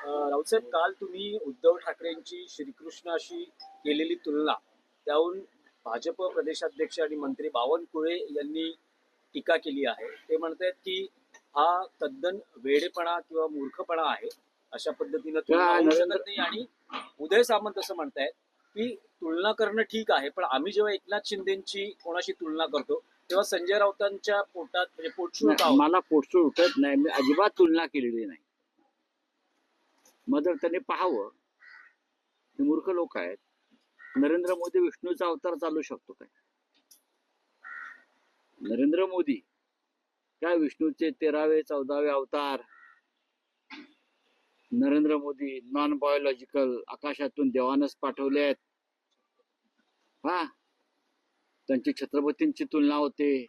राऊतसाहेब, काल तुम्ही उद्धव ठाकरेंची श्रीकृष्णाशी केलेली तुलना त्याहून भाजप प्रदेशाध्यक्ष आणि मंत्री बावनकुळे यांनी टीका केली आहे. ते म्हणतात की हा तद्दन वेडेपणा किंवा मूर्खपणा आहे, अशा पद्धतीनं तुलना होऊ शकत नाही. आणि उदय सामंत असं म्हणतायत की तुलना करणं ठीक आहे, पण आम्ही जेव्हा एकनाथ शिंदेची कोणाशी तुलना करतो तेव्हा संजय राऊतांच्या पोटात म्हणजे पोटशूळ का होतं? मला पोटसूळ उठत नाही, मी अजिबात तुलना केलेली नाही. मग जर त्याने पाहावं, हे मूर्ख लोक आहेत. नरेंद्र मोदी विष्णूचा अवतार चालू शकतो काय? नरेंद्र मोदी काय विष्णूचे 13वे 14वे अवतार? नरेंद्र मोदी नॉन बायोलॉजिकल, आकाशातून देवानच पाठवले आहेत. हा, त्यांची छत्रपतींची तुलना होते.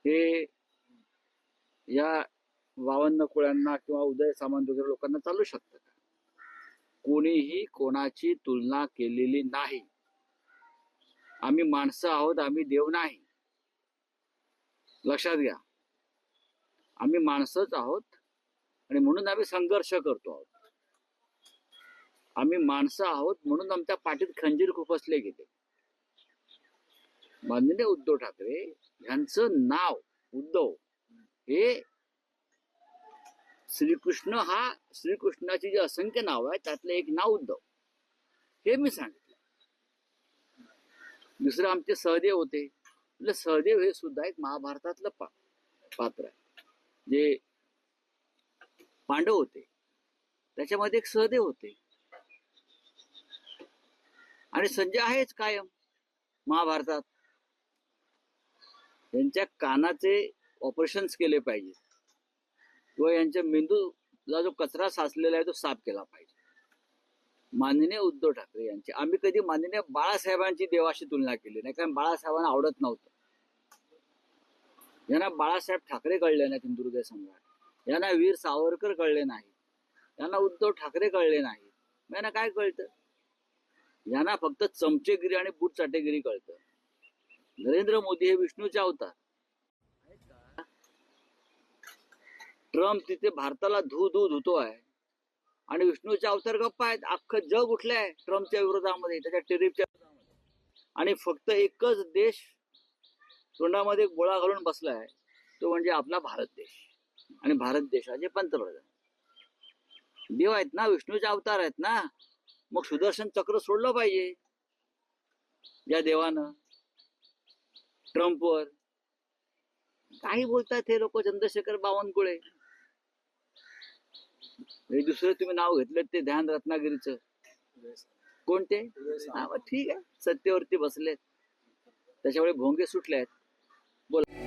हे या 52 कुळ्यांना किंवा उदय सामंत वगैरे लोकांना चालू शकतं का? कोणीही कोणाची तुलना केलेली नाही. आम्ही माणसं आहोत, आम्ही देव नाही. लक्षात घ्या, आम्ही माणसंच आहोत आणि म्हणून आम्ही संघर्ष करतो आहोत. आम्ही माणसं आहोत म्हणून आमच्या पाठीत खंजीर खुपसले गेले. माननीय उद्धव ठाकरे यांचं नाव उद्धव हे श्रीकृष्णाची जी असंख्य नाव आहे त्यातलं एक नाव उद्धव, हे मी सांगितलं. दुसरं आमचे सहदेव होते. सहदेव हे सुद्धा एक महाभारतातलं पात्र आहे. जे पांडव होते त्याच्यामध्ये एक सहदेव होते. आणि संजय आहेच कायम महाभारतात. यांच्या कानाचे ऑपरेशन्स केले पाहिजे किंवा यांच्या मेंदूला जो कचरा साचलेला आहे तो साफ केला पाहिजे. माननीय उद्धव ठाकरे यांची आम्ही कधी माननीय बाळासाहेबांची देवाशी तुलना केली नाही, कारण बाळासाहेबांना आवडत नव्हतं. यांना बाळासाहेब ठाकरे कळले नाहीत, हिंदुहृदय सम्राट. यांना वीर सावरकर कळले नाही, यांना उद्धव ठाकरे कळले नाही. यांना काय कळतं? यांना फक्त चमचेगिरी आणि बूट चाटेगिरी कळतं. नरेंद्र मोदी हे विष्णूचे अवतार. ट्रम्प तिथे भारताला धुतोय आणि विष्णूचे अवतार गप्पा आहेत. अख्खं जग उठलंय ट्रम्पच्या विरोधामध्ये, त्याच्या टेरिफच्या विरोधामध्ये. आणि फक्त एकच देश तोंडामध्ये गोळा घालून बसलाय, तो म्हणजे आपला भारत देश. आणि भारत देशाचे पंतप्रधान देव आहेत ना, विष्णूचे अवतार आहेत ना. मग सुदर्शन चक्र सोडलं पाहिजे या देवानं ट्रम्पवर. काही बोलतात हे लोक. चंद्रशेखर बावनकुळे, हे दुसरं तुम्ही नाव घेतलं ते ध्यान रत्नागिरीचं कोणते? ठीक आहे, सत्तेवरती बसलेत त्याच्यामुळे भोंगे सुटले आहेत. बोला.